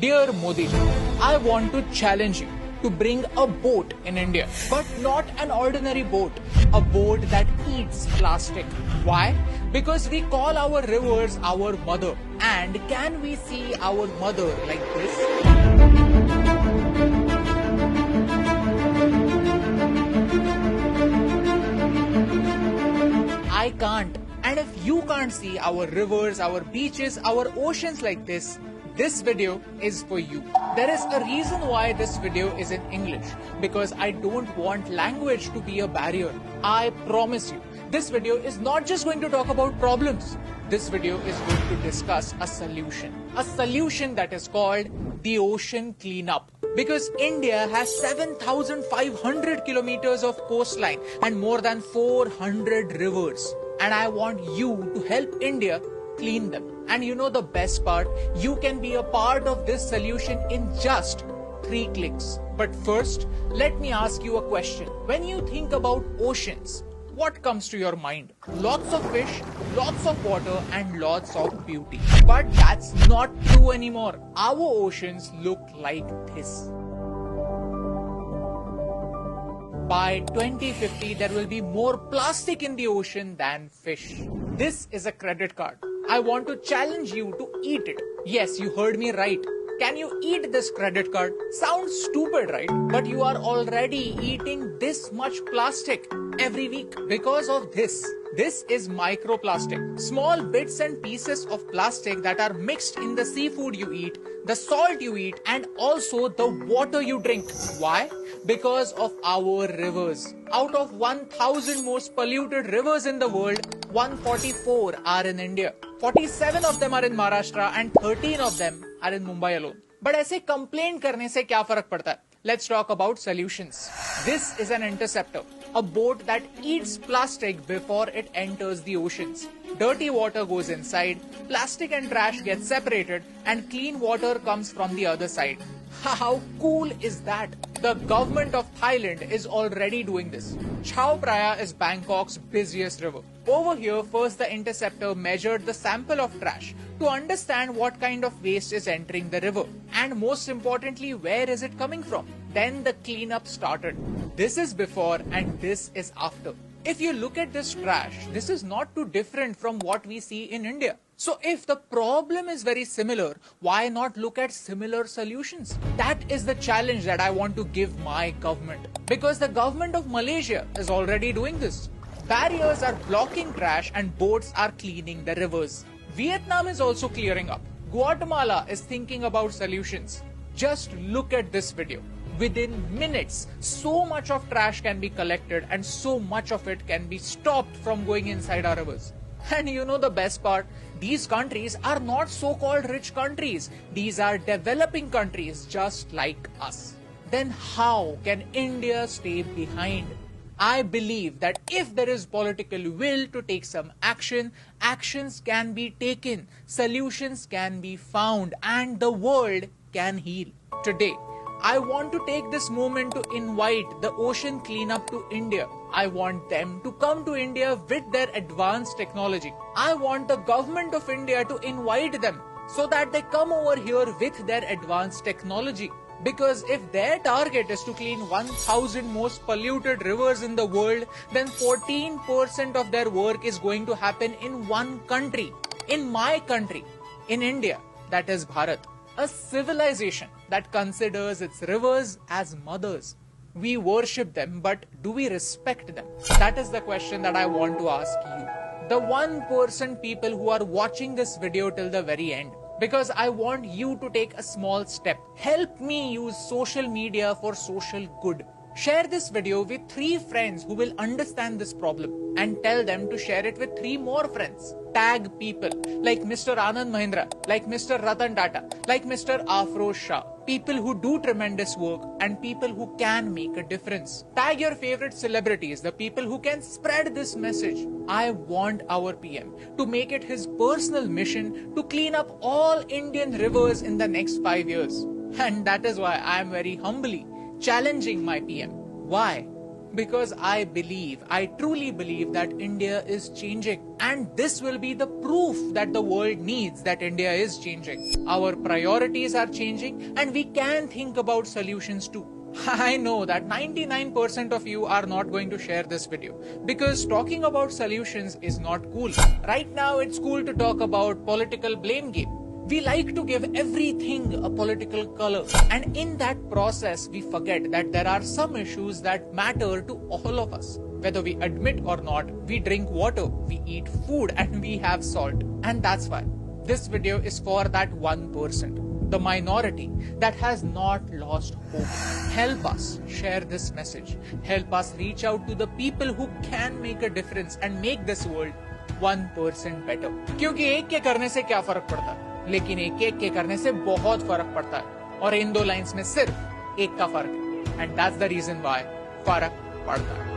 Dear Modi ji, I want to challenge you to bring a boat in India, but not an ordinary boat, a boat that eats plastic. Why? Because we call our rivers our mother. And can we see our mother like this? I can't. And if you can't see our rivers, our beaches, our oceans like this video is for you. There is a reason why this video is in English, because I don't want language to be a barrier. I promise you, this video is not just going to talk about problems. This video is going to discuss a solution that is called the ocean cleanup. Because India has 7,500 kilometers of coastline and more than 400 rivers. And I want you to help India clean them. And you know the best part? You can be a part of this solution in just 3 clicks. But first, let me ask you a question. When you think about oceans, what comes to your mind? Lots of fish, lots of water, and lots of beauty. But that's not true anymore. Our oceans look like this. By 2050, there will be more plastic in the ocean than fish. This is a credit card. I want to challenge you to eat it. Yes, you heard me right. Can you eat this credit card? Sounds stupid, right? But you are already eating this much plastic every week because of this. This is microplastic. Small bits and pieces of plastic that are mixed in the seafood you eat, the salt you eat, and also the water you drink. Why? Because of our rivers. Out of 1,000 most polluted rivers in the world, 144 are in India. 47 of them are in Maharashtra and 13 of them are in Mumbai alone. But ऐसे complain करने से क्या फर्क पड़ता है? Let's talk about solutions. This is an interceptor, a boat that eats plastic before it enters the oceans. Dirty water goes inside, plastic and trash get separated, and clean water comes from the other side. How cool is that? The government of Thailand is already doing this. Chao Phraya is Bangkok's busiest river. Over here, first the interceptor measured the sample of trash to understand what kind of waste is entering the river. And most importantly, where is it coming from? Then the cleanup started. This is before and this is after. If you look at this trash, this is not too different from what we see in India. So if the problem is very similar, why not look at similar solutions? That is the challenge that I want to give my government. Because the government of Malaysia is already doing this. Barriers are blocking trash and boats are cleaning the rivers. Vietnam is also clearing up. Guatemala is thinking about solutions. Just look at this video. Within minutes, so much of trash can be collected and so much of it can be stopped from going inside our rivers. And you know the best part? These countries are not so-called rich countries. These are developing countries just like us. Then how can India stay behind? I believe that if there is political will to take some action, actions can be taken, solutions can be found, and the world can heal. Today, I want to take this moment to invite the ocean cleanup to India. I want them to come to India with their advanced technology. I want the government of India to invite them so that they come over here with their advanced technology. Because if their target is to clean 1,000 most polluted rivers in the world, then 14% of their work is going to happen in one country. In my country, in India, that is Bharat. A civilization that considers its rivers as mothers. We worship them, but do we respect them? That is the question that I want to ask you. The 1% people who are watching this video till the very end. Because I want you to take a small step. Help me use social media for social good. Share this video with 3 friends who will understand this problem and tell them to share it with 3 more friends. Tag people like Mr. Anand Mahindra, like Mr. Ratan Tata, like Mr. Afroz Shah. People who do tremendous work and people who can make a difference. Tag your favorite celebrities, the people who can spread this message. I want our PM to make it his personal mission to clean up all Indian rivers in the next 5 years. And that is why I am very humbly challenging my PM. Why? Because I truly believe that India is changing. And this will be the proof that the world needs that India is changing. Our priorities are changing and we can think about solutions too. I know that 99% of you are not going to share this video because talking about solutions is not cool. Right now it's cool to talk about political blame game. We like to give everything a political color, and in that process we forget that there are some issues that matter to all of us. Whether we admit or not, we drink water, we eat food, and we have salt. And that's why this video is for that 1%, the minority that has not lost hope. Help us share this message. Help us reach out to the people who can make a difference and make this world 1% better. क्योंकि एक के करने से क्या फर्क पड़ता है, लेकिन एक एक के करने से बहुत फर्क पड़ता है, और इन दो लाइंस में सिर्फ एक का फर्क है, and that's the reason why फर्क पड़ता है.